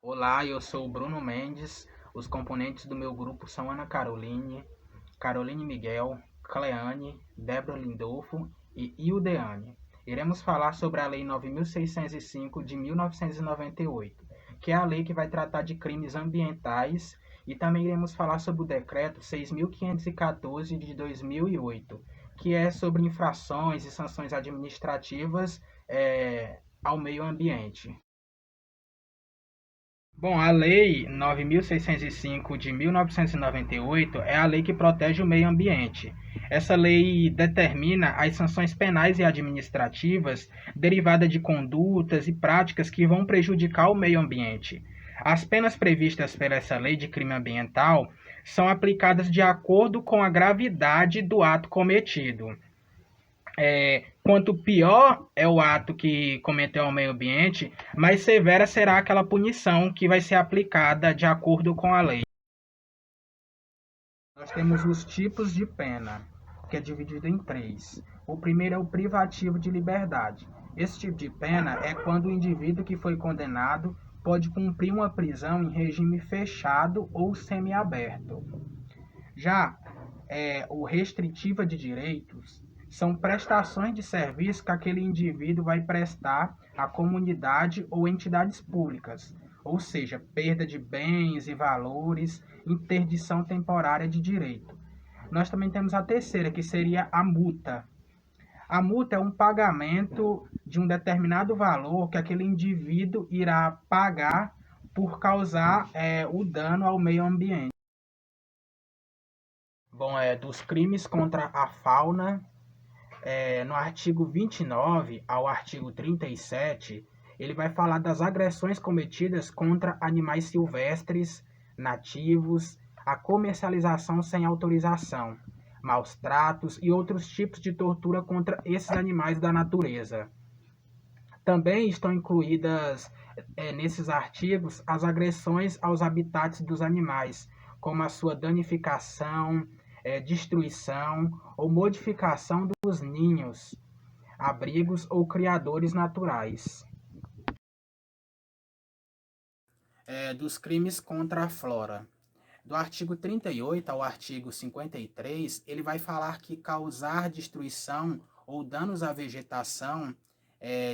Olá, eu sou o Bruno Mendes. Os componentes do meu grupo são Ana Caroline, Caroline Miguel, Cleane, Débora Lindolfo e Ildeane. Iremos falar sobre a Lei 9.605 de 1998, que é a lei que vai tratar de crimes ambientais, e também iremos falar sobre o Decreto 6.514 de 2008, que é sobre infrações e sanções administrativas ao meio ambiente. Bom, a Lei 9.605 de 1998 é a lei que protege o meio ambiente. Essa lei determina as sanções penais e administrativas derivadas de condutas e práticas que vão prejudicar o meio ambiente. As penas previstas por essa lei de crime ambiental são aplicadas de acordo com a gravidade do ato cometido. Quanto pior é o ato que cometeu ao meio ambiente, mais severa será aquela punição que vai ser aplicada de acordo com a lei. Nós temos os tipos de pena, que é dividido em três. O primeiro é o privativo de liberdade. Esse tipo de pena é quando o indivíduo que foi condenado pode cumprir uma prisão em regime fechado ou semiaberto. Já o restritiva de direitos são prestações de serviço que aquele indivíduo vai prestar à comunidade ou entidades públicas, ou seja, perda de bens e valores, interdição temporária de direito. Nós também temos a terceira, que seria a multa. A multa é um pagamento de um determinado valor que aquele indivíduo irá pagar por causar o dano ao meio ambiente. Bom, dos crimes contra a fauna, no artigo 29 ao artigo 37, ele vai falar das agressões cometidas contra animais silvestres, nativos, a comercialização sem autorização, maus tratos e outros tipos de tortura contra esses animais da natureza. Também estão incluídas nesses artigos as agressões aos habitats dos animais, como a sua danificação, destruição ou modificação dos ninhos, abrigos ou criadores naturais. Dos crimes contra a flora. Do artigo 38 ao artigo 53, ele vai falar que causar destruição ou danos à vegetação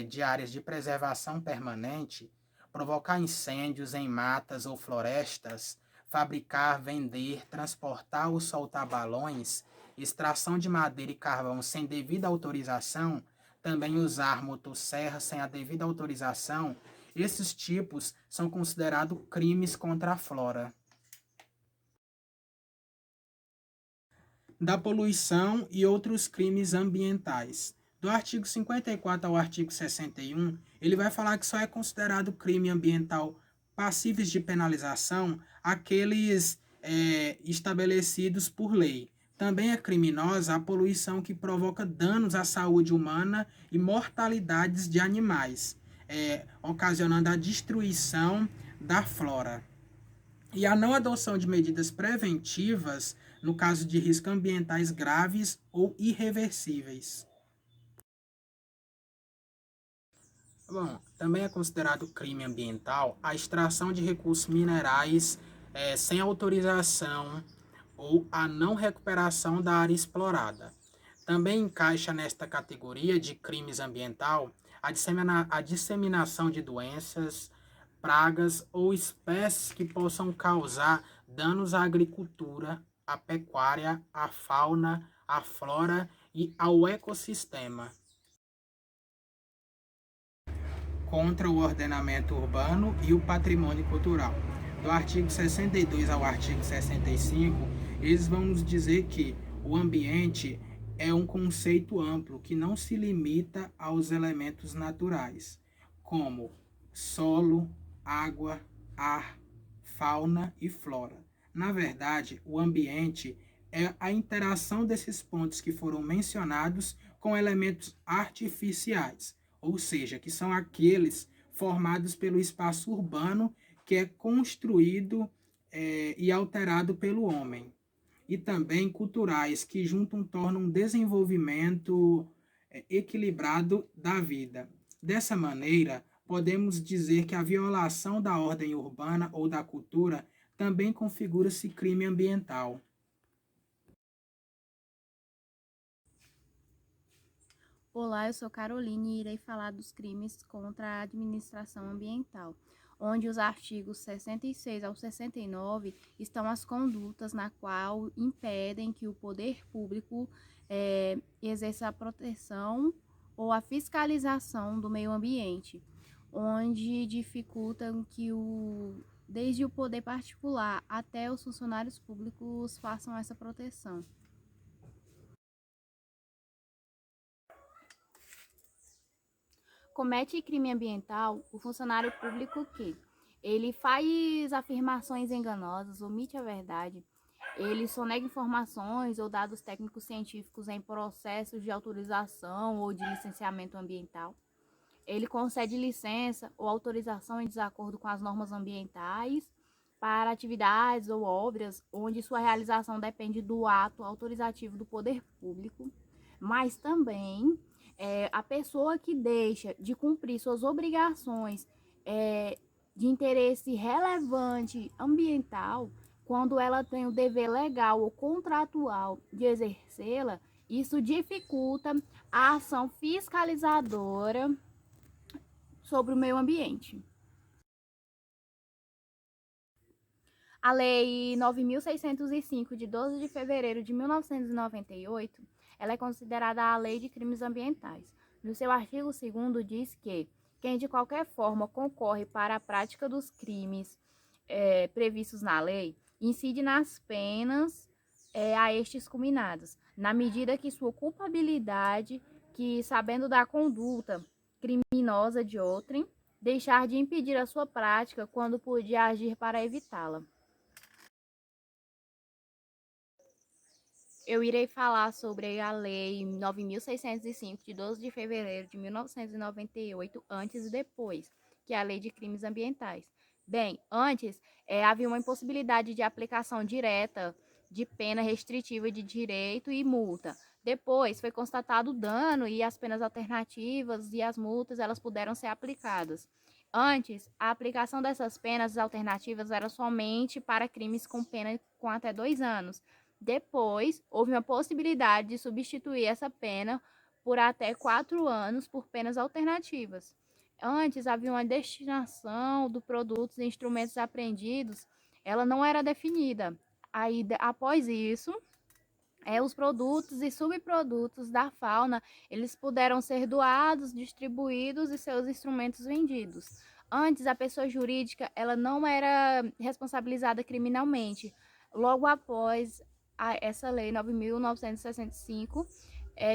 de áreas de preservação permanente, provocar incêndios em matas ou florestas, fabricar, vender, transportar ou soltar balões, extração de madeira e carvão sem devida autorização, também usar motosserra sem a devida autorização, esses tipos são considerados crimes contra a flora. Da poluição e outros crimes ambientais. Do artigo 54 ao artigo 61, ele vai falar que só é considerado crime ambiental passíveis de penalização aqueles estabelecidos por lei. Também é criminosa a poluição que provoca danos à saúde humana e mortalidades de animais, ocasionando a destruição da flora. E a não adoção de medidas preventivas no caso de riscos ambientais graves ou irreversíveis. Bom, também é considerado crime ambiental a extração de recursos minerais sem autorização ou a não recuperação da área explorada. Também encaixa nesta categoria de crimes ambiental a disseminação de doenças, pragas ou espécies que possam causar danos à agricultura, à pecuária, à fauna, à flora e ao ecossistema. Contra o ordenamento urbano e o patrimônio cultural. Do artigo 62 ao artigo 65, eles vão nos dizer que o ambiente é um conceito amplo que não se limita aos elementos naturais, como solo, água, ar, fauna e flora. Na verdade, o ambiente é a interação desses pontos que foram mencionados com elementos artificiais, ou seja, que são aqueles formados pelo espaço urbano que é construído e alterado pelo homem. E também culturais, que juntam tornam um desenvolvimento equilibrado da vida. Dessa maneira, podemos dizer que a violação da ordem urbana ou da cultura também configura-se crime ambiental. Olá, eu sou Caroline e irei falar dos crimes contra a administração ambiental, onde os artigos 66 ao 69 estão as condutas na qual impedem que o poder público exerça a proteção ou a fiscalização do meio ambiente, onde dificultam que desde o poder particular até os funcionários públicos façam essa proteção. Comete crime ambiental o funcionário público que ele faz afirmações enganosas, omite a verdade, ele sonega informações ou dados técnicos científicos em processos de autorização ou de licenciamento ambiental. Ele concede licença ou autorização em desacordo com as normas ambientais para atividades ou obras onde sua realização depende do ato autorizativo do poder público, mas também a pessoa que deixa de cumprir suas obrigações de interesse relevante ambiental, quando ela tem o dever legal ou contratual de exercê-la, isso dificulta a ação fiscalizadora sobre o meio ambiente. A Lei 9.605, de 12 de fevereiro de 1998, ela é considerada a Lei de Crimes Ambientais. No seu artigo 2º diz que quem de qualquer forma concorre para a prática dos crimes previstos na lei, incide nas penas a estes culminados, na medida que sua culpabilidade, que sabendo da conduta criminosa de outrem, deixar de impedir a sua prática quando podia agir para evitá-la. Eu irei falar sobre a Lei 9.605, de 12 de fevereiro de 1998, antes e depois, que é a Lei de Crimes Ambientais. Bem, antes havia uma impossibilidade de aplicação direta de pena restritiva de direito e multa. Depois foi constatado o dano e as penas alternativas e as multas elas puderam ser aplicadas. Antes, a aplicação dessas penas alternativas era somente para crimes com pena com até 2 anos. Depois, houve uma possibilidade de substituir essa pena por até 4 anos por penas alternativas. Antes, havia uma destinação dos produtos e instrumentos apreendidos, ela não era definida. Aí, após isso, os produtos e subprodutos da fauna, eles puderam ser doados, distribuídos e seus instrumentos vendidos. Antes, a pessoa jurídica, ela não era responsabilizada criminalmente. Logo após essa lei 9.965,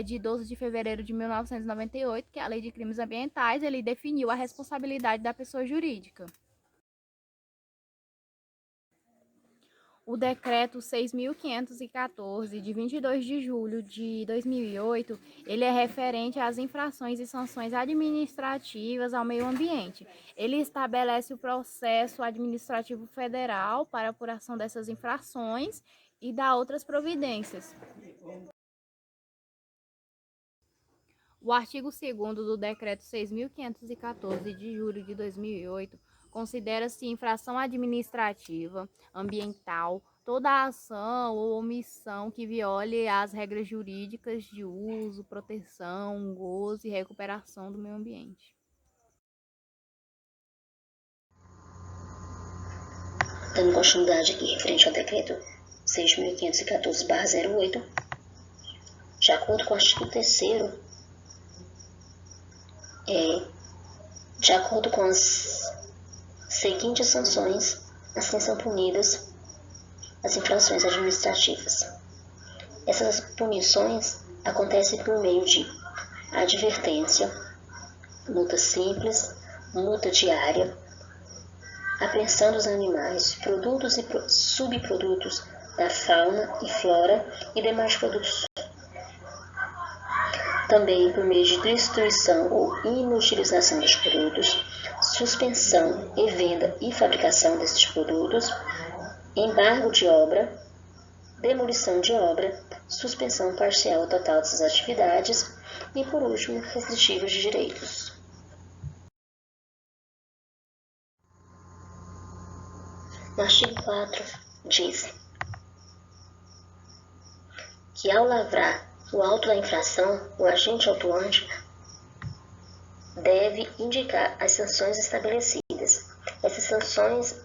de 12 de fevereiro de 1998, que é a Lei de Crimes Ambientais, ele definiu a responsabilidade da pessoa jurídica. O decreto 6.514, de 22 de julho de 2008, ele é referente às infrações e sanções administrativas ao meio ambiente. Ele estabelece o processo administrativo federal para apuração dessas infrações e dá outras providências. O artigo 2º do decreto 6.514, de julho de 2008, considera-se infração administrativa, ambiental, toda ação ou omissão que viole as regras jurídicas de uso, proteção, gozo e recuperação do meio ambiente. Dando continuidade aqui referente ao decreto 6.514/08, de acordo com o artigo 3º, de acordo com as seguintes sanções, assim são punidas as infrações administrativas. Essas punições acontecem por meio de advertência, multa simples, multa diária, apreensão dos animais, produtos e subprodutos da fauna e flora e demais produtos. Também por meio de destruição ou inutilização dos produtos, suspensão e venda e fabricação desses produtos, embargo de obra, demolição de obra, suspensão parcial ou total dessas atividades e, por último, restritivos de direitos. O artigo 4 diz que ao lavrar o auto da infração, o agente autuante deve indicar as sanções estabelecidas. Essas sanções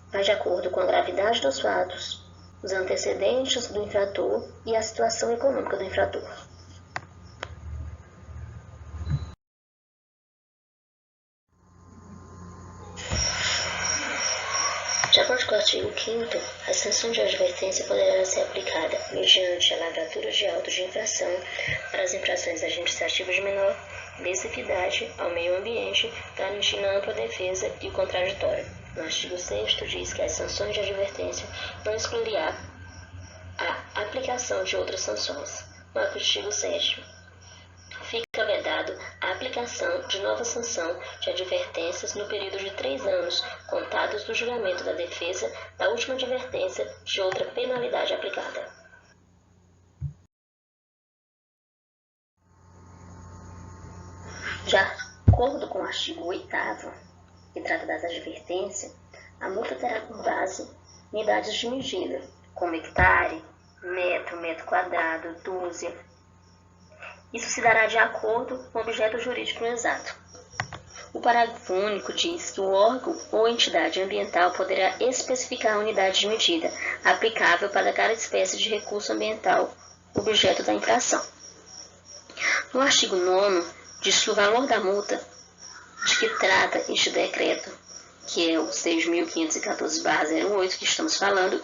vai de acordo com a gravidade dos fatos, os antecedentes do infrator e a situação econômica do infrator. De acordo com o artigo 5º, a sanção de advertência poderá ser aplicada mediante a lavratura de auto de infração para as infrações administrativas de menor lesividade ao meio ambiente, garantindo a ampla defesa e o contraditório. No artigo 6º diz que as sanções de advertência não excluirá a aplicação de outras sanções. No artigo 7º, fica vedado a aplicação de nova sanção de advertências no período de 3 anos, contados do julgamento da defesa da última advertência de outra penalidade aplicada. De acordo com o artigo 8º, que trata das advertências, a multa terá por base unidades de medida, como hectare, metro quadrado, dúzia. Isso se dará de acordo com o objeto jurídico exato. O parágrafo único diz que o órgão ou entidade ambiental poderá especificar a unidade de medida aplicável para cada espécie de recurso ambiental objeto da infração. No artigo 9º, diz que o valor da multa de que trata este decreto, que é o 6.514/08 que estamos falando,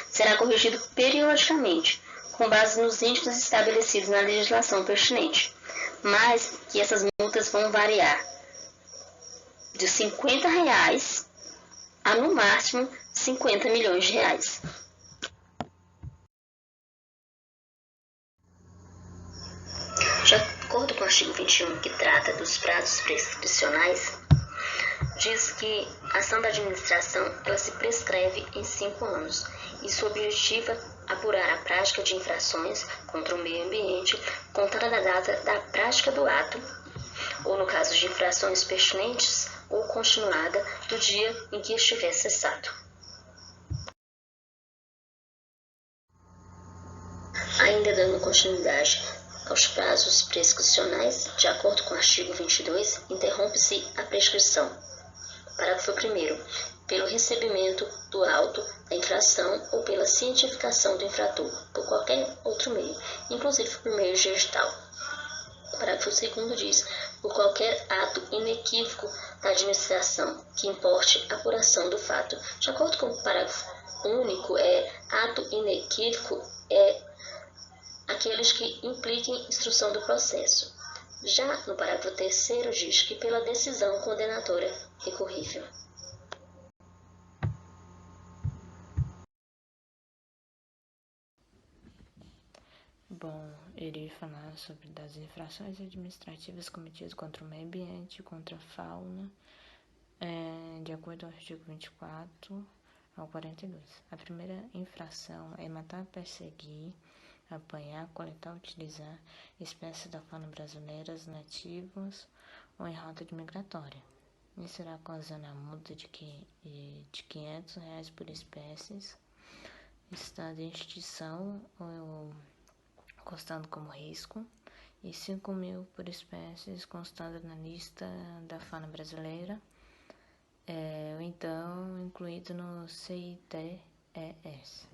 será corrigido periodicamente, com base nos índices estabelecidos na legislação pertinente, mas que essas multas vão variar de R$ 50 a, no máximo, R$ 50 milhões. De acordo com o artigo 21, que trata dos prazos prescricionais, diz que a ação da administração ela se prescreve em 5 anos. Isso objetiva apurar a prática de infrações contra o meio ambiente contada da data da prática do ato, ou no caso de infrações pertinentes ou continuada do dia em que estiver cessado. Ainda dando continuidade aos prazos prescricionais, de acordo com o artigo 22, interrompe-se a prescrição. Parágrafo 1º. Pelo recebimento do auto da infração ou pela cientificação do infrator, por qualquer outro meio, inclusive por meio digital. Parágrafo 2º diz, por qualquer ato inequívoco da administração que importe a apuração do fato. De acordo com o parágrafo único, ato inequívoco aqueles que impliquem instrução do processo. Já no parágrafo 3º diz que pela decisão condenatória recorrível. Bom, irei falar sobre das infrações administrativas cometidas contra o meio ambiente, contra a fauna, de acordo ao artigo 24 ao 42. A primeira infração é matar, perseguir, apanhar, coletar, utilizar espécies da fauna brasileiras nativas ou em rota de migratória. Isso irá causando a multa de R$ 500 por espécies, estado em extinção ou constando como risco, e R$ 5.000 por espécies constando na lista da fauna brasileira, ou então incluído no CITES.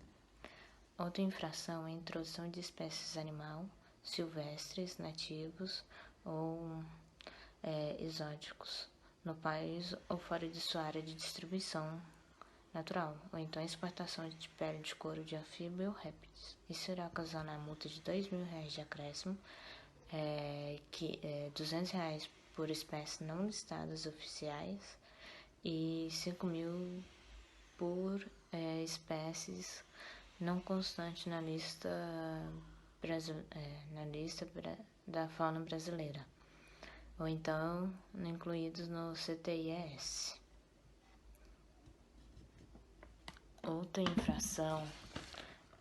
Outra infração é a introdução de espécies animal, silvestres, nativos ou exóticos no país ou fora de sua área de distribuição natural, ou então exportação de pele de couro de anfíbio ou répteis. Isso irá causar a multa de R$ 2.000 de acréscimo, R$ 200 por espécies não listadas oficiais e R$ 5.000 por espécies não constantes na lista da fauna brasileira, ou então incluídos no CTIS. Outra infração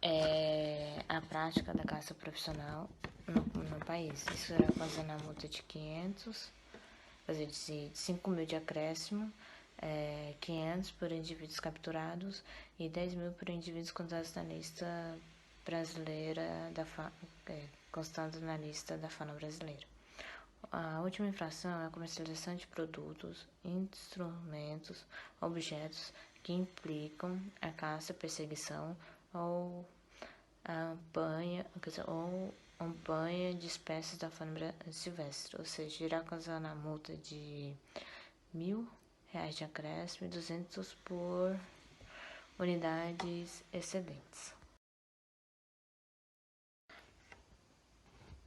é a prática da caça profissional no país. Isso irá causando a multa de R$ 500, de R$ 5.000 de acréscimo, 500 por indivíduos capturados e 10.000 por indivíduos contados na lista brasileira constando na lista da fauna brasileira. A última infração é a comercialização de produtos, instrumentos, objetos que implicam a caça, perseguição ou apanha de espécies da fauna silvestre, ou seja, irá causar a multa de R$1.000 de acréscimo e 200 por unidades excedentes.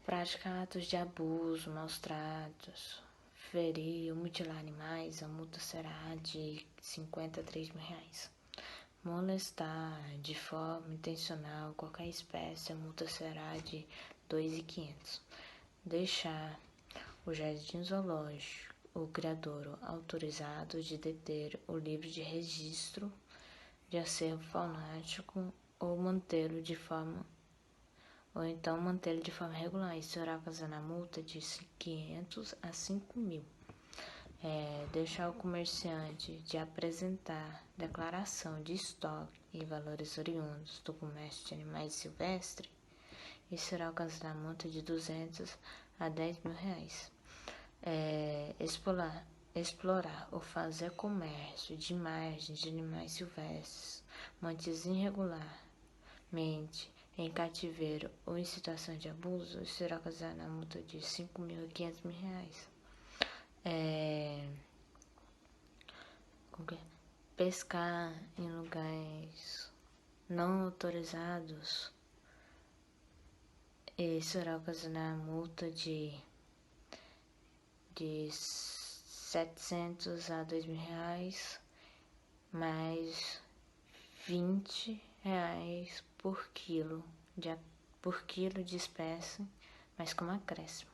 Praticar atos de abuso, maus tratos, ferir ou mutilar animais, a multa será de R$50 a R$3.000. Molestar de forma intencional qualquer espécie, a multa será de R$2.500. Deixar o jardim zoológico, o criador autorizado de deter o livro de registro de acervo faunático ou então mantê-lo de forma regular. Isso irá causar a multa de R$500 a R$5.000. Deixar o comerciante de apresentar declaração de estoque e valores oriundos do comércio de animais silvestres, isso irá causar a multa de R$200 a R$10.000. Explorar ou fazer comércio de imagens de animais silvestres mantidos irregularmente em cativeiro ou em situação de abuso, isso irá causar a multa de R$5.000 a R$500.000. Pescar em lugares não autorizados, isso irá ocasionar multa de R$700 a R$2.000, mais R$20 por quilo de espécie, mas com acréscimo.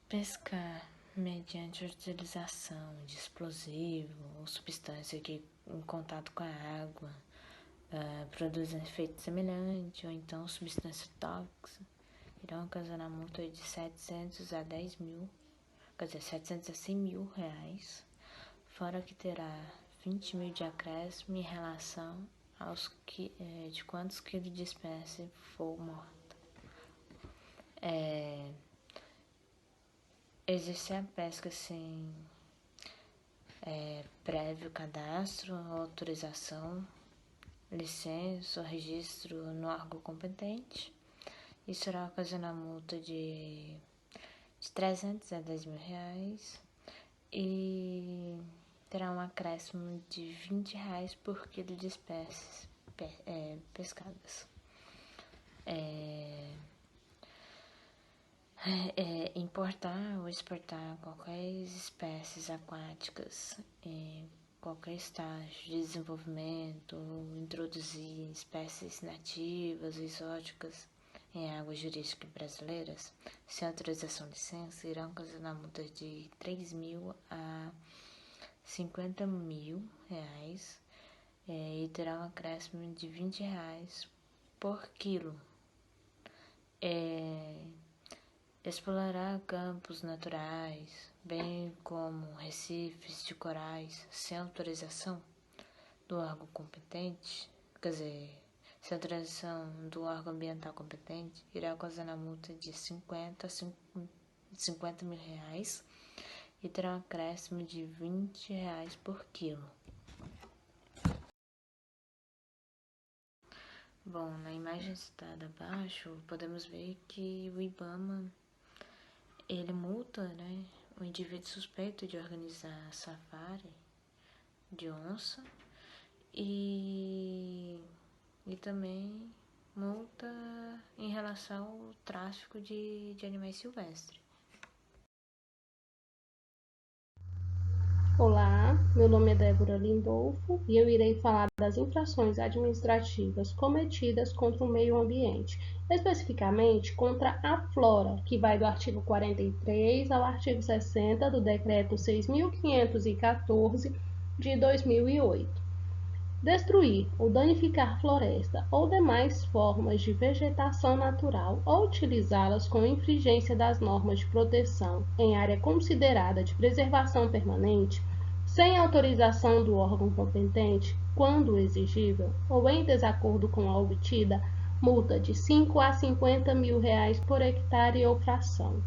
Pescar mediante a utilização de explosivo ou substância que, em contato com a água, produzem efeito semelhante, ou então substância tóxica, irão ocasionar multa de R$700 a R$10.000, R$700 a R$100.000, fora que terá R$20.000 de acréscimo em relação de quantos quilos de espécie for morta. Existe a pesca sem prévio cadastro, autorização, licença ou registro no órgão competente. Isso irá ocasionar multa de R$300 a R$10.000 e terá um acréscimo de R$20 por quilo de espécies pescadas. Importar ou exportar qualquer espécies aquáticas em qualquer estágio de desenvolvimento, ou introduzir espécies nativas ou exóticas em águas jurídicas brasileiras, sem autorização de licença, irão ocasionar multa de R$3.000 a R$50.000 e terá um acréscimo de R$20 por quilo. Explorar campos naturais, bem como recifes de corais, sem autorização do órgão competente, sem autorização do órgão ambiental competente, irá causar a multa de R$50.000 e terá um acréscimo de R$20 por quilo. Bom, na imagem citada abaixo, podemos ver que o IBAMA ele multa, o indivíduo suspeito de organizar safari de onça e também multa em relação ao tráfico de animais silvestres. Olá, meu nome é Débora Lindolfo e eu irei falar das infrações administrativas cometidas contra o meio ambiente, especificamente contra a flora, que vai do artigo 43 ao artigo 60 do Decreto 6.514 de 2008. Destruir ou danificar floresta ou demais formas de vegetação natural ou utilizá-las com infringência das normas de proteção em área considerada de preservação permanente, sem autorização do órgão competente, quando exigível, ou em desacordo com a obtida, multa de 5 a 50 mil reais por hectare ou fração.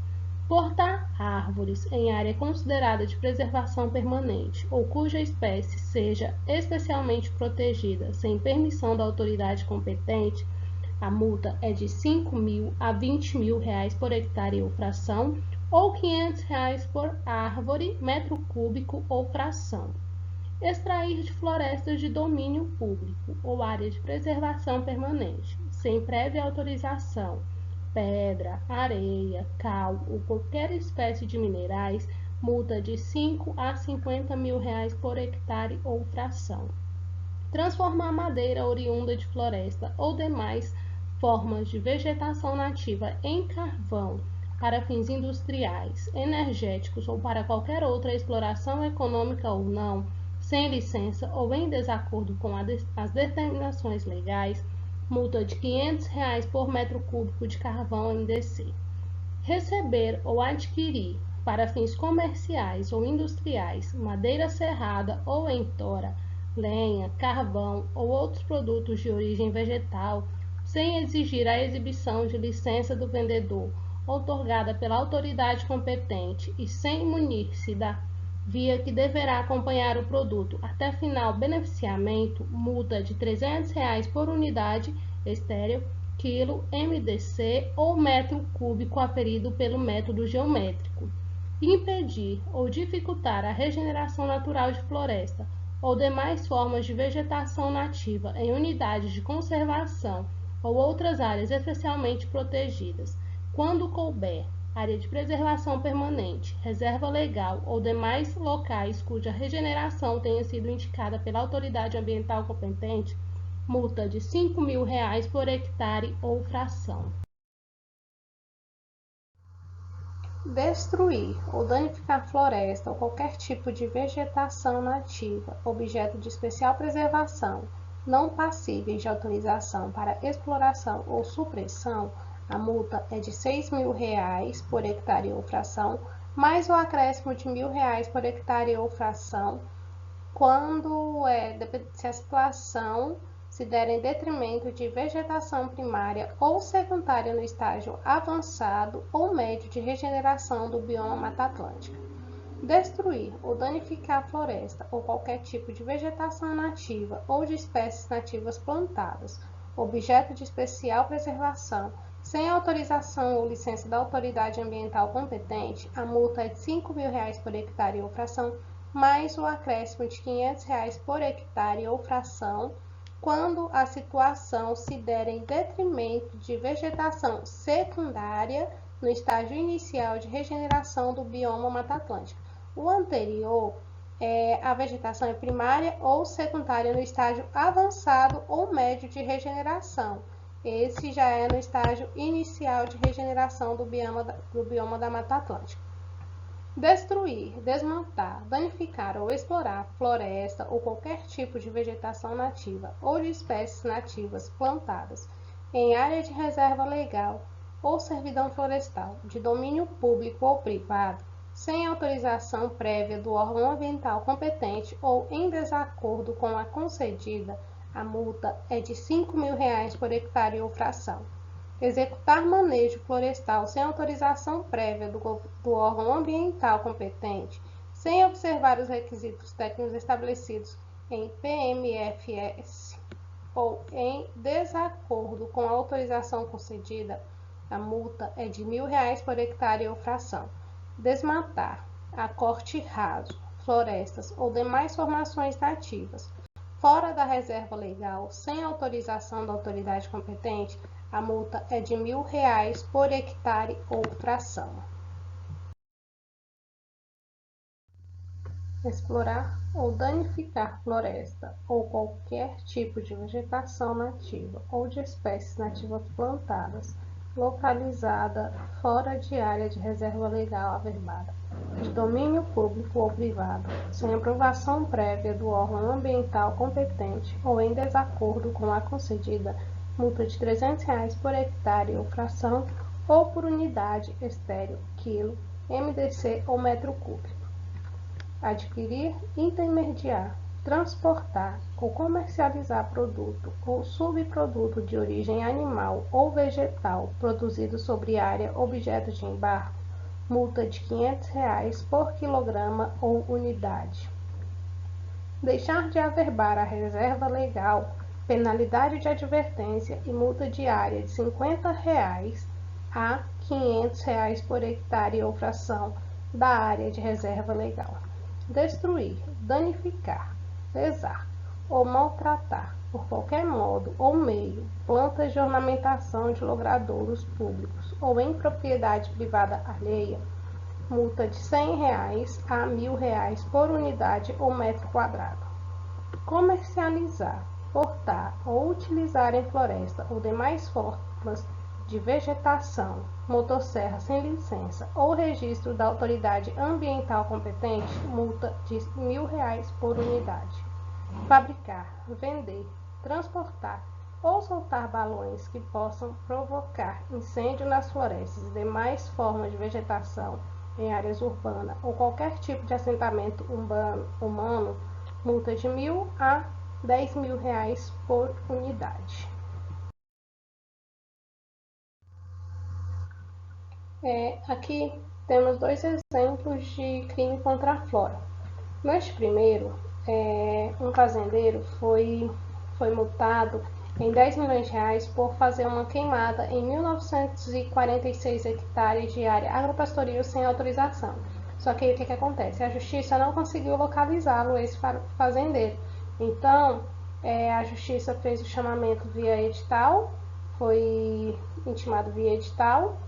Cortar árvores em área considerada de preservação permanente ou cuja espécie seja especialmente protegida sem permissão da autoridade competente, a multa é de 5 mil a 20 mil reais por hectare ou fração ou 500 reais por árvore, metro cúbico ou fração. Extrair de florestas de domínio público ou área de preservação permanente, sem prévia autorização, pedra, areia, cal ou qualquer espécie de minerais, multa de 5 a 50 mil reais por hectare ou fração. Transformar madeira oriunda de floresta ou demais formas de vegetação nativa em carvão para fins industriais, energéticos ou para qualquer outra exploração econômica ou não, sem licença ou em desacordo com as determinações legais, multa de R$ 500 reais por metro cúbico de carvão MDC. Receber ou adquirir, para fins comerciais ou industriais, madeira serrada ou em tora, lenha, carvão ou outros produtos de origem vegetal, sem exigir a exibição de licença do vendedor, outorgada pela autoridade competente e sem munir-se da via que deverá acompanhar o produto até final beneficiamento, multa de R$ 300 reais por unidade estéril, quilo, MDC ou metro cúbico aferido pelo método geométrico. Impedir ou dificultar a regeneração natural de floresta ou demais formas de vegetação nativa em unidades de conservação ou outras áreas especialmente protegidas, quando couber, área de preservação permanente, reserva legal ou demais locais cuja regeneração tenha sido indicada pela autoridade ambiental competente, multa de R$ 5 mil reais por hectare ou fração. Destruir ou danificar floresta ou qualquer tipo de vegetação nativa, objeto de especial preservação, não passíveis de autorização para exploração ou supressão, a multa é de R$ 6 mil reais por hectare ou fração, mais o acréscimo de R$ 1.000 por hectare ou fração, quando se a situação se der em detrimento de vegetação primária ou secundária no estágio avançado ou médio de regeneração do bioma Mata Atlântica. Destruir ou danificar a floresta ou qualquer tipo de vegetação nativa ou de espécies nativas plantadas, objeto de especial preservação, sem autorização ou licença da autoridade ambiental competente, a multa é de R$ 5 mil reais por hectare ou fração, mais o acréscimo de R$ 500 reais por hectare ou fração, quando a situação se der em detrimento de vegetação secundária no estágio inicial de regeneração do bioma Mata Atlântica. O anterior a vegetação é primária ou secundária no estágio avançado ou médio de regeneração. Esse já é no estágio inicial de regeneração do bioma da Mata Atlântica. Destruir, desmontar, danificar ou explorar floresta ou qualquer tipo de vegetação nativa ou de espécies nativas plantadas em área de reserva legal ou servidão florestal de domínio público ou privado, sem autorização prévia do órgão ambiental competente ou em desacordo com a concedida, a multa é de R$ 5 mil reais por hectare ou fração. Executar manejo florestal sem autorização prévia do órgão ambiental competente, sem observar os requisitos técnicos estabelecidos em PMFS ou em desacordo com a autorização concedida, a multa é de R$ 1.000 reais por hectare ou fração. Desmatar, a corte raso, florestas ou demais formações nativas, fora da reserva legal, sem autorização da autoridade competente, a multa é de R$ 1.000 reais por hectare ou fração. Explorar ou danificar floresta ou qualquer tipo de vegetação nativa ou de espécies nativas plantadas localizada fora de área de reserva legal averbada, de domínio público ou privado, sem aprovação prévia do órgão ambiental competente ou em desacordo com a concedida, multa de R$ 300 por hectare ou fração ou por unidade estéril, quilo, MDC ou metro cúbico. Adquirir, intermediar, transportar ou comercializar produto ou subproduto de origem animal ou vegetal produzido sobre área objeto de embargo, multa de R$ 500 por quilograma ou unidade. Deixar de averbar a reserva legal, penalidade de advertência e multa diária de R$ 50 a R$ 500 por hectare ou fração da área de reserva legal. Destruir, danificar, lesar ou maltratar, por qualquer modo ou meio, plantas de ornamentação de logradouros públicos ou em propriedade privada alheia, multa de R$ 100 a R$ 1.000 por unidade ou metro quadrado. Comercializar, portar ou utilizar em floresta ou demais formas de vegetação, motosserra sem licença ou registro da autoridade ambiental competente, multa de R$ 1.000 por unidade. Fabricar, vender, transportar ou soltar balões que possam provocar incêndio nas florestas e demais formas de vegetação em áreas urbanas ou qualquer tipo de assentamento humano, multa de R$ 1.000 a R$ 10.000 por unidade. Aqui temos dois exemplos de crime contra a flora. Neste primeiro, um fazendeiro foi multado em R$ 10 milhões por fazer uma queimada em 1.946 hectares de área agropastoril sem autorização. Só que aí o que acontece? A justiça não conseguiu localizá-lo, esse fazendeiro. Então, a justiça fez o chamamento via edital, foi intimado via edital,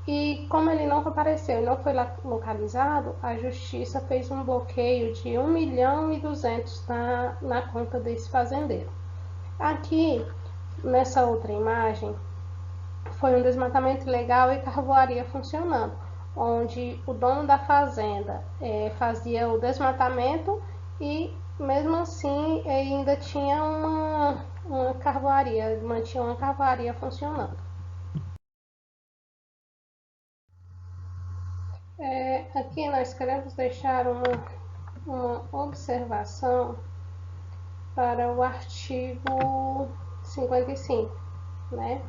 e como ele não apareceu e não foi localizado, a justiça fez um bloqueio de 1.200.000 na conta desse fazendeiro. Aqui, nessa outra imagem, foi um desmatamento ilegal e carvoaria funcionando, onde o dono da fazenda fazia o desmatamento e, mesmo assim, ele ainda tinha uma carvoaria, mantinha uma carvoaria funcionando. Aqui nós queremos deixar uma observação para o artigo 55, né?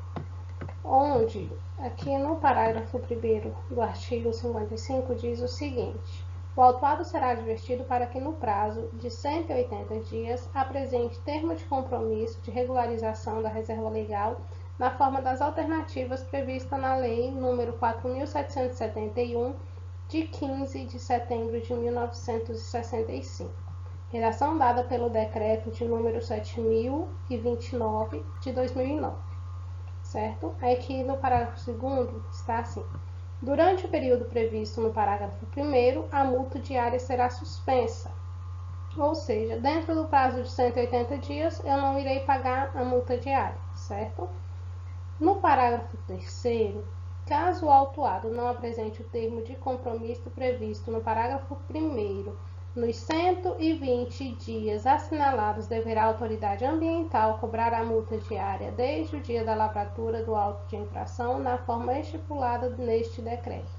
Onde, aqui no parágrafo 1º do artigo 55, diz o seguinte: o autuado será advertido para que no prazo de 180 dias apresente termo de compromisso de regularização da reserva legal na forma das alternativas previstas na Lei nº 4.771, de 15 de setembro de 1965, redação dada pelo Decreto de número 7.029 de 2009, certo? Aqui no parágrafo 2º está assim: durante o período previsto no parágrafo 1º, a multa diária será suspensa, ou seja, dentro do prazo de 180 dias eu não irei pagar a multa diária, certo? No parágrafo 3º, caso o autuado não apresente o termo de compromisso previsto no parágrafo 1º, nos 120 dias assinalados, deverá a autoridade ambiental cobrar a multa diária desde o dia da lavratura do auto de infração na forma estipulada neste decreto.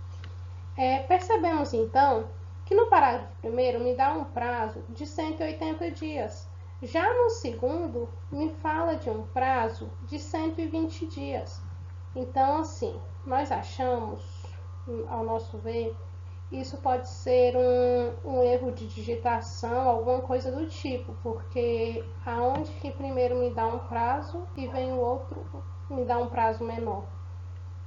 Percebemos, então, que no parágrafo 1º me dá um prazo de 180 dias. Já no segundo, me fala de um prazo de 120 dias. Então, assim, nós achamos, ao nosso ver, isso pode ser um erro de digitação, alguma coisa do tipo, porque aonde que primeiro me dá um prazo e vem o outro me dá um prazo menor?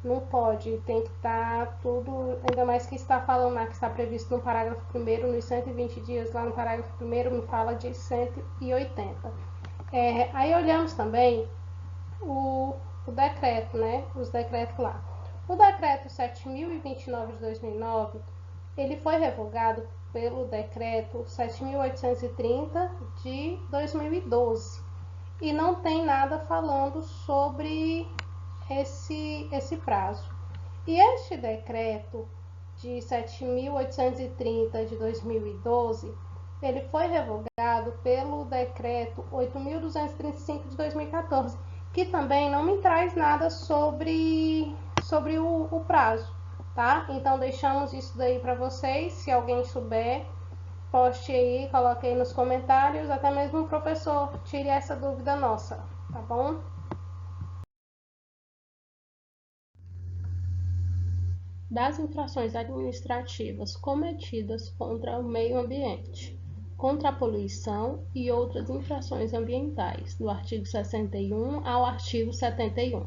Não pode, tem que estar tudo, ainda mais que está falando lá, que está previsto no parágrafo 1º, nos 120 dias, lá no parágrafo 1º me fala de 180. Aí olhamos também o decreto, né? Os decretos lá. O decreto 7.029 de 2009, ele foi revogado pelo decreto 7.830 de 2012 e não tem nada falando sobre esse prazo. E este decreto de 7.830 de 2012, ele foi revogado pelo decreto 8.235 de 2014, que também não me traz nada sobre o prazo, tá? Então deixamos isso daí para vocês. Se alguém souber, poste aí, coloque aí nos comentários, até mesmo o professor tire essa dúvida nossa, tá bom? Das infrações administrativas cometidas contra o meio ambiente, contra a poluição e outras infrações ambientais, do artigo 61 ao artigo 71.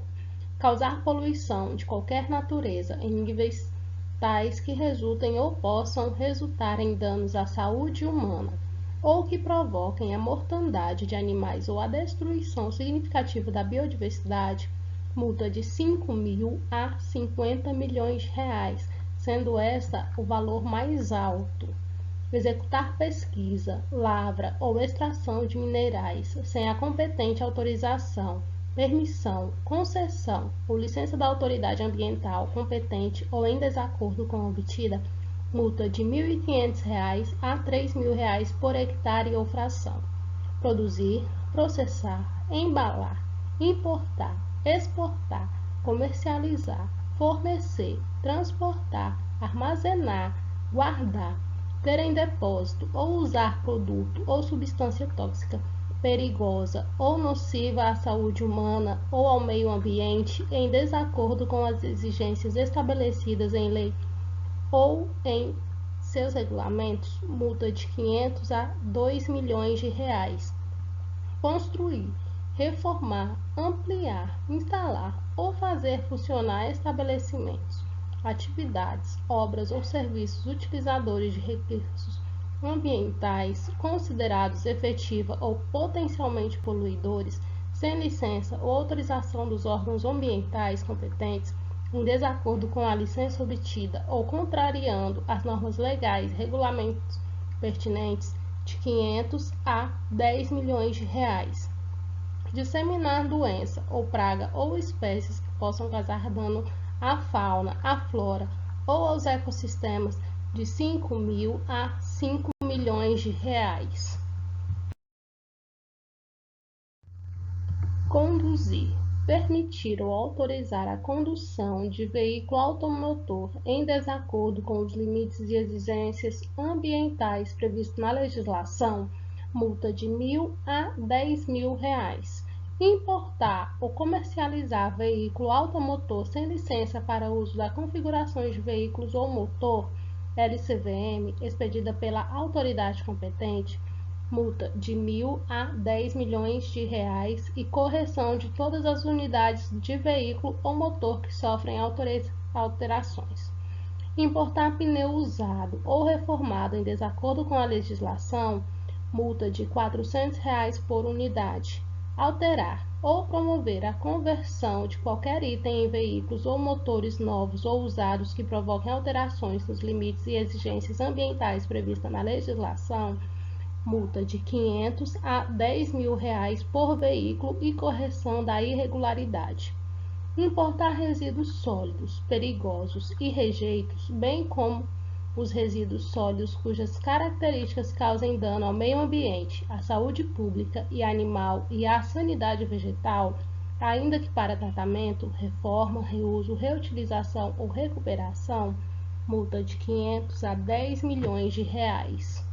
Causar poluição de qualquer natureza em níveis tais que resultem ou possam resultar em danos à saúde humana, ou que provoquem a mortandade de animais ou a destruição significativa da biodiversidade, multa de 5.000 a 50 milhões de reais, sendo esta o valor mais alto. Executar pesquisa, lavra ou extração de minerais sem a competente autorização, permissão, concessão ou licença da autoridade ambiental competente ou em desacordo com a obtida, multa de R$ 1.500 a R$ 3.000 por hectare ou fração. Produzir, processar, embalar, importar, exportar, comercializar, fornecer, transportar, armazenar, guardar, ter em depósito ou usar produto ou substância tóxica, perigosa ou nociva à saúde humana ou ao meio ambiente em desacordo com as exigências estabelecidas em lei ou em seus regulamentos, multa de 500 a 2 milhões de reais. Construir, reformar, ampliar, instalar ou fazer funcionar estabelecimentos, atividades, obras ou serviços utilizadores de recursos ambientais considerados efetiva ou potencialmente poluidores, sem licença ou autorização dos órgãos ambientais competentes, em desacordo com a licença obtida ou contrariando as normas legais e regulamentos pertinentes, de 500 a 10 milhões de reais. Disseminar doença ou praga ou espécies que possam causar dano à fauna, à flora ou aos ecossistemas, de 5.000 a 5 milhões de reais. Conduzir, permitir ou autorizar a condução de veículo automotor em desacordo com os limites e exigências ambientais previstos na legislação, multa de R$ 1.000 a R$ 10.000. Importar ou comercializar veículo automotor sem licença para uso da configurações de veículos ou motor, LCVM, expedida pela autoridade competente, multa de 1.000 a 10 milhões de reais e correção de todas as unidades de veículo ou motor que sofrem alterações. Importar pneu usado ou reformado em desacordo com a legislação, multa de R$ 400 por unidade. Alterar ou promover a conversão de qualquer item em veículos ou motores novos ou usados que provoquem alterações nos limites e exigências ambientais previstas na legislação, multa de 500 a 10 mil reais por veículo e correção da irregularidade. Importar resíduos sólidos, perigosos e rejeitos, bem como os resíduos sólidos cujas características causem dano ao meio ambiente, à saúde pública e animal e à sanidade vegetal, ainda que para tratamento, reforma, reuso, reutilização ou recuperação, multa de 500 a 10 milhões de reais.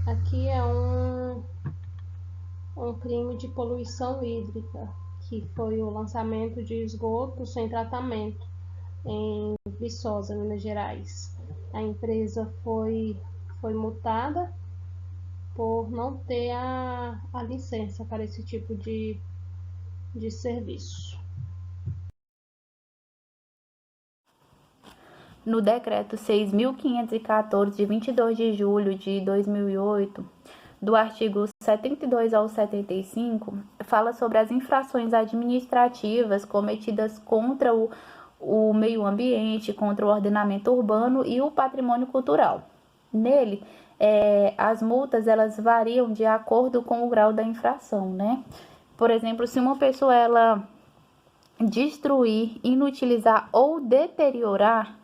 Aqui é um crime de poluição hídrica, que foi o lançamento de esgoto sem tratamento em Viçosa, Minas Gerais. A empresa foi multada por não ter a licença para esse tipo de serviço. No decreto 6.514, de 22 de julho de 2008, do artigo 72 ao 75, fala sobre as infrações administrativas cometidas contra o meio ambiente, contra o ordenamento urbano e o patrimônio cultural. Nele, as multas elas variam de acordo com o grau da infração, né? Por exemplo, se uma pessoa ela destruir, inutilizar ou deteriorar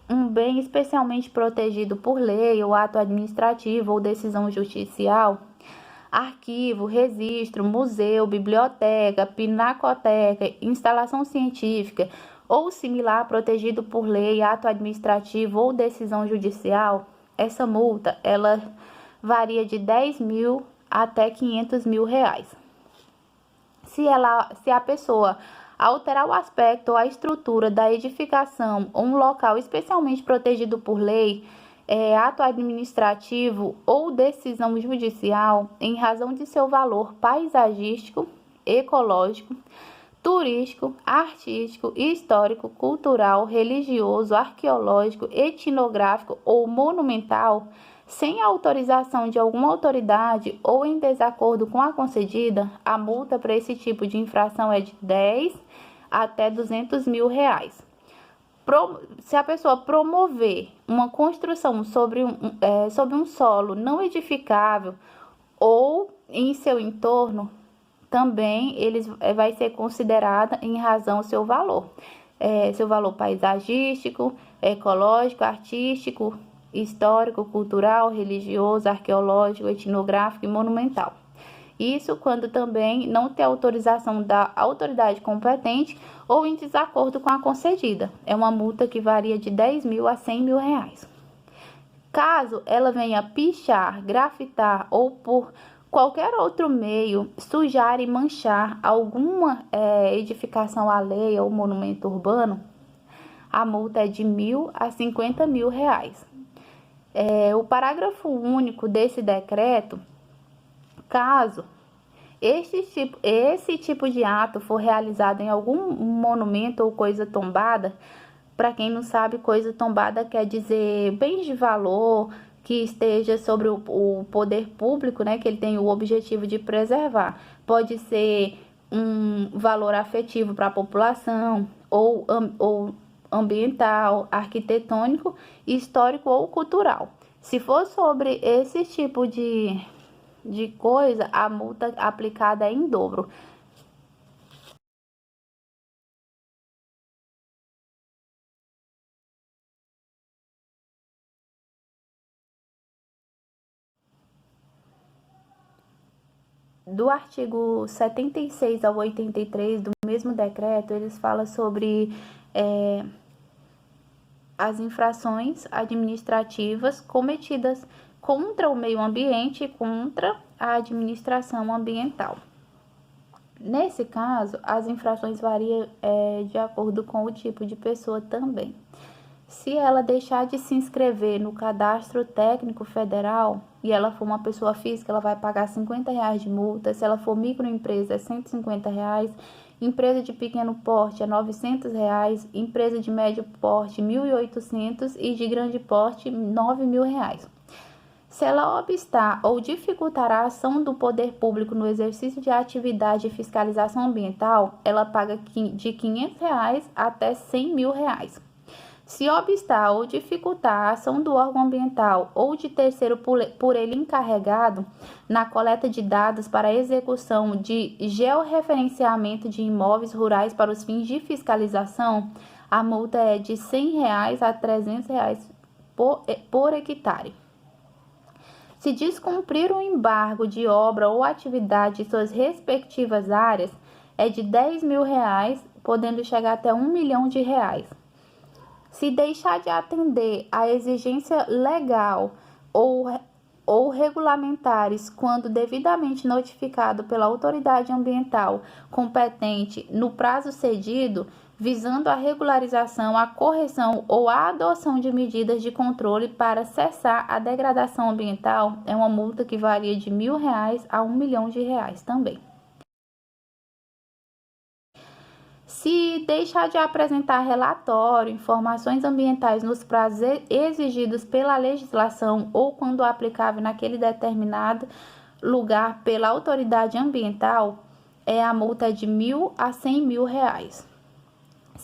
um bem especialmente protegido por lei ou ato administrativo ou decisão judicial, arquivo, registro, museu, biblioteca, pinacoteca, instalação científica ou similar protegido por lei, ato administrativo ou decisão judicial, essa multa ela varia de 10 mil até 500 mil reais. Se a pessoa alterar o aspecto ou a estrutura da edificação ou um local especialmente protegido por lei, ato administrativo ou decisão judicial em razão de seu valor paisagístico, ecológico, turístico, artístico, histórico, cultural, religioso, arqueológico, etnográfico ou monumental, sem autorização de alguma autoridade ou em desacordo com a concedida, a multa para esse tipo de infração é de 10 até 200 mil reais. Se a pessoa promover uma construção sobre um solo não edificável ou em seu entorno, também vai ser considerada em razão do seu valor paisagístico, ecológico, artístico, histórico, cultural, religioso, arqueológico, etnográfico e monumental. Isso quando também não tem autorização da autoridade competente ou em desacordo com a concedida. É uma multa que varia de 10 mil a 100 mil reais. Caso ela venha pichar, grafitar ou por qualquer outro meio sujar e manchar alguma edificação alheia ou monumento urbano, a multa é de 1.000 a 50 mil reais. O parágrafo único desse decreto, caso esse tipo de ato for realizado em algum monumento ou coisa tombada, para quem não sabe, coisa tombada quer dizer bens de valor que esteja sobre o poder público, né, que ele tem o objetivo de preservar. Pode ser um valor afetivo para a população ou ambiental, arquitetônico, histórico ou cultural. Se for sobre esse tipo de coisa, a multa aplicada é em dobro. Do artigo 76 ao 83 do mesmo decreto, eles falam sobre as infrações administrativas cometidas contra o meio ambiente e contra a administração ambiental. Nesse caso, as infrações variam de acordo com o tipo de pessoa também. Se ela deixar de se inscrever no Cadastro Técnico Federal e ela for uma pessoa física, ela vai pagar R$50 de multa. Se ela for microempresa, é R$150. Empresa de pequeno porte é R$900. Empresa de médio porte, R$1.800. E de grande porte, R$9.000. Se ela obstar ou dificultar a ação do poder público no exercício de atividade de fiscalização ambiental, ela paga de R$500 até R$100.000. Se obstar ou dificultar a ação do órgão ambiental ou de terceiro por ele encarregado na coleta de dados para a execução de georreferenciamento de imóveis rurais para os fins de fiscalização, a multa é de R$100 a R$300 por hectare. Se descumprir o embargo de obra ou atividade em suas respectivas áreas, é de R$10.000, podendo chegar até R$1 milhão. Se deixar de atender à exigência legal ou regulamentares quando devidamente notificado pela autoridade ambiental competente no prazo cedido, visando a regularização, a correção ou a adoção de medidas de controle para cessar a degradação ambiental, é uma multa que varia de R$1.000 a R$1 milhão também. Se deixar de apresentar relatório, informações ambientais nos prazos exigidos pela legislação ou quando aplicável naquele determinado lugar pela autoridade ambiental, a multa é de R$1.000 a R$100.000.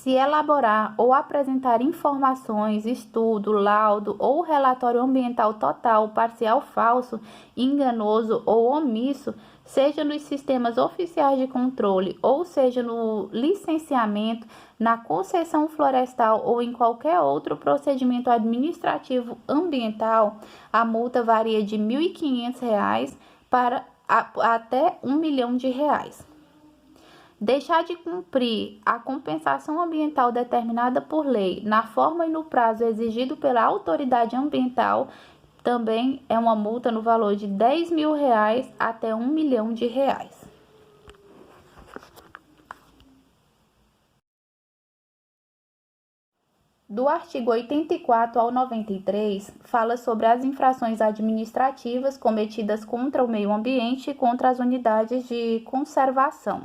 se elaborar ou apresentar informações, estudo, laudo ou relatório ambiental total, parcial, falso, enganoso ou omisso, seja nos sistemas oficiais de controle, ou seja no licenciamento, na concessão florestal ou em qualquer outro procedimento administrativo ambiental, a multa varia de R$ 1.500 para até R$ 1 milhão. Deixar de cumprir a compensação ambiental determinada por lei, na forma e no prazo exigido pela autoridade ambiental, também é uma multa no valor de R$ 10.000 até R$ 1 milhão. Do artigo 84 ao 93, fala sobre as infrações administrativas cometidas contra o meio ambiente e contra as unidades de conservação.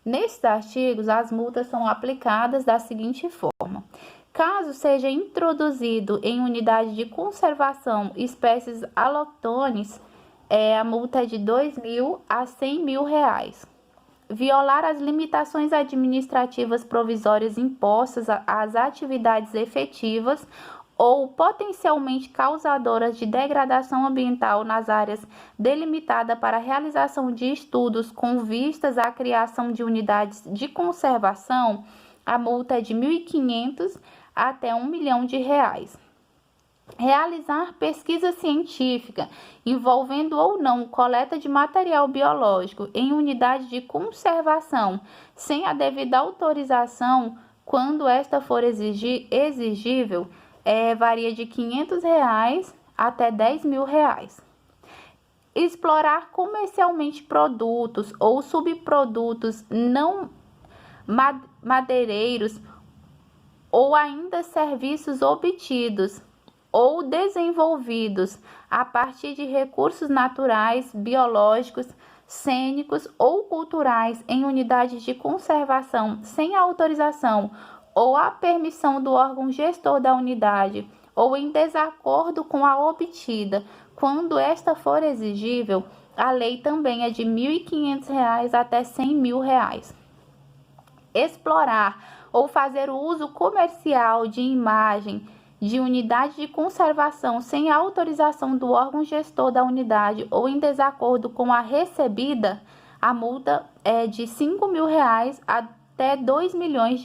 Nestes artigos, as multas são aplicadas da seguinte forma: caso seja introduzido em unidade de conservação espécies alóctones, a multa é de R$ 2.000 a R$ 100.000. Violar as limitações administrativas provisórias impostas às atividades efetivas ou potencialmente causadoras de degradação ambiental nas áreas delimitadas para a realização de estudos com vistas à criação de unidades de conservação, a multa é de R$ 1.500 até R$ 1 milhão. Realizar pesquisa científica envolvendo ou não coleta de material biológico em unidade de conservação sem a devida autorização, quando esta for exigível, varia de R$ 500 até R$ 10.000. Explorar comercialmente produtos ou subprodutos não madeireiros ou ainda serviços obtidos ou desenvolvidos a partir de recursos naturais, biológicos, cênicos ou culturais em unidades de conservação sem autorização ou a permissão do órgão gestor da unidade, ou em desacordo com a obtida, quando esta for exigível, a lei também é de R$ 1.500 até R$ 100.000. Explorar ou fazer o uso comercial de imagem de unidade de conservação sem a autorização do órgão gestor da unidade ou em desacordo com a recebida, a multa é de R$ 5.000 até R$ 2 milhões.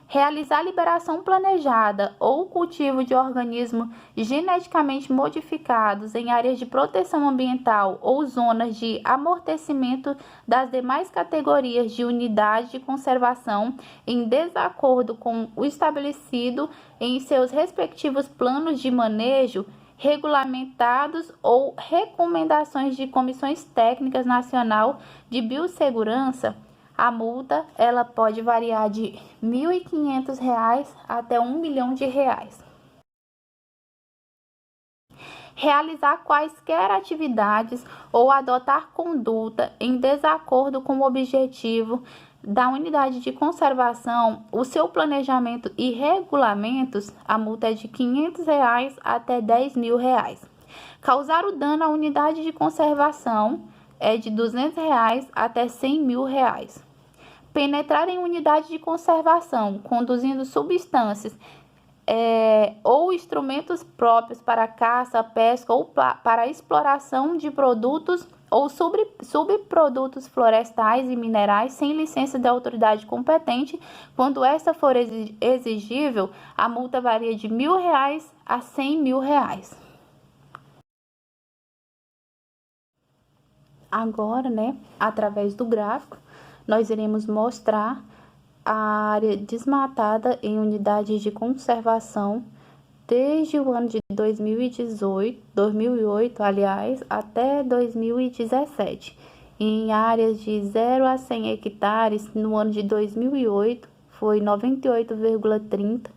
Realizar liberação planejada ou cultivo de organismos geneticamente modificados em áreas de proteção ambiental ou zonas de amortecimento das demais categorias de unidade de conservação em desacordo com o estabelecido em seus respectivos planos de manejo, regulamentados ou recomendações de comissões técnicas nacional de biossegurança, a multa ela pode variar de R$ 1.500 até R$ 1 milhão. Realizar quaisquer atividades ou adotar conduta em desacordo com o objetivo da unidade de conservação, o seu planejamento e regulamentos, a multa é de R$ 500 até R$ 10.000. Causar o dano à unidade de conservação é de R$ 200 até R$ 100.000. Penetrar em unidade de conservação, conduzindo substâncias ou instrumentos próprios para caça, pesca ou para exploração de produtos ou subprodutos florestais e minerais sem licença da autoridade competente, quando esta for exigível, a multa varia de R$ 1.000 a R$ 100.000. Agora, através do gráfico, nós iremos mostrar a área desmatada em unidades de conservação desde o ano de 2008, até 2017. Em áreas de 0 a 100 hectares, no ano de 2008, foi 98,30,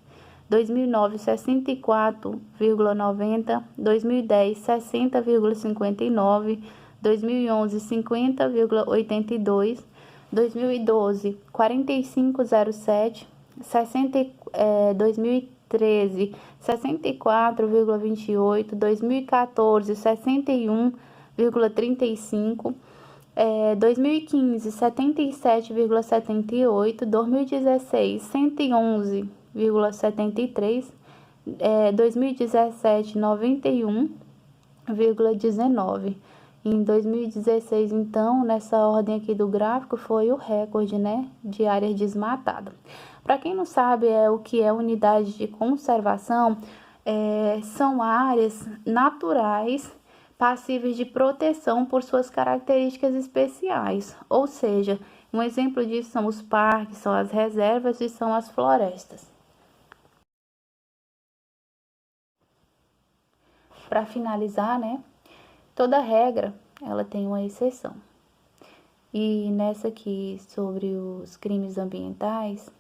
2009, 64,90, 2010, 60,59, 2011, 50,82, 2012, 45,07, 2013, 64,28, 2014, 61,35, 2015, 77,78, 2016, 111,73, 2017, 91,19. Em 2016, então, nessa ordem aqui do gráfico, foi o recorde, né, de áreas desmatadas. Para quem não sabe o que é unidade de conservação, são áreas naturais passíveis de proteção por suas características especiais. Ou seja, um exemplo disso são os parques, são as reservas e são as florestas. Para finalizar, né, toda regra, ela tem uma exceção. E nessa aqui, sobre os crimes ambientais,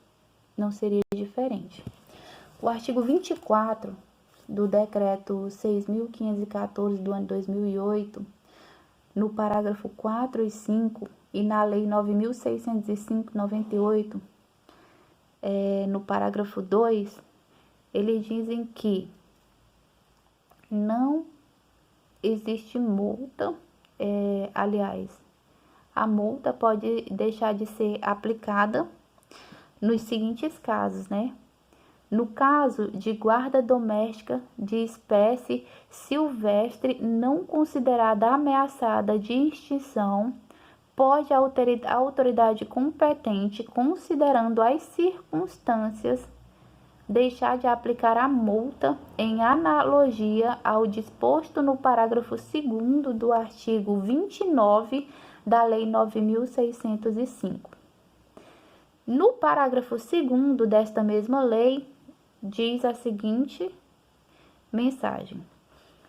não seria diferente. O artigo 24 do Decreto 6.514 do ano 2008, no parágrafo 4 e 5, e na Lei 9.605/98, no parágrafo 2, eles dizem que não existe multa, a multa pode deixar de ser aplicada nos seguintes casos, né? No caso de guarda doméstica de espécie silvestre não considerada ameaçada de extinção, pode a autoridade competente, considerando as circunstâncias, deixar de aplicar a multa em analogia ao disposto no parágrafo 2º do artigo 29 da Lei 9.605. No parágrafo 2º desta mesma lei, diz a seguinte mensagem: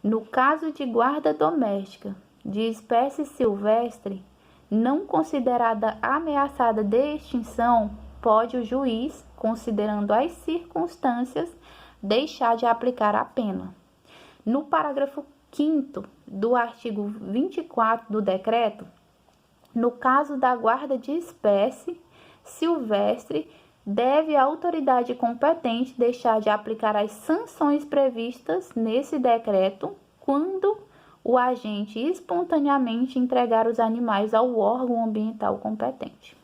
no caso de guarda doméstica de espécie silvestre não considerada ameaçada de extinção, pode o juiz, considerando as circunstâncias, deixar de aplicar a pena. No parágrafo 5º do artigo 24 do decreto, no caso da guarda de espécie silvestre, deve a autoridade competente deixar de aplicar as sanções previstas nesse decreto quando o agente espontaneamente entregar os animais ao órgão ambiental competente.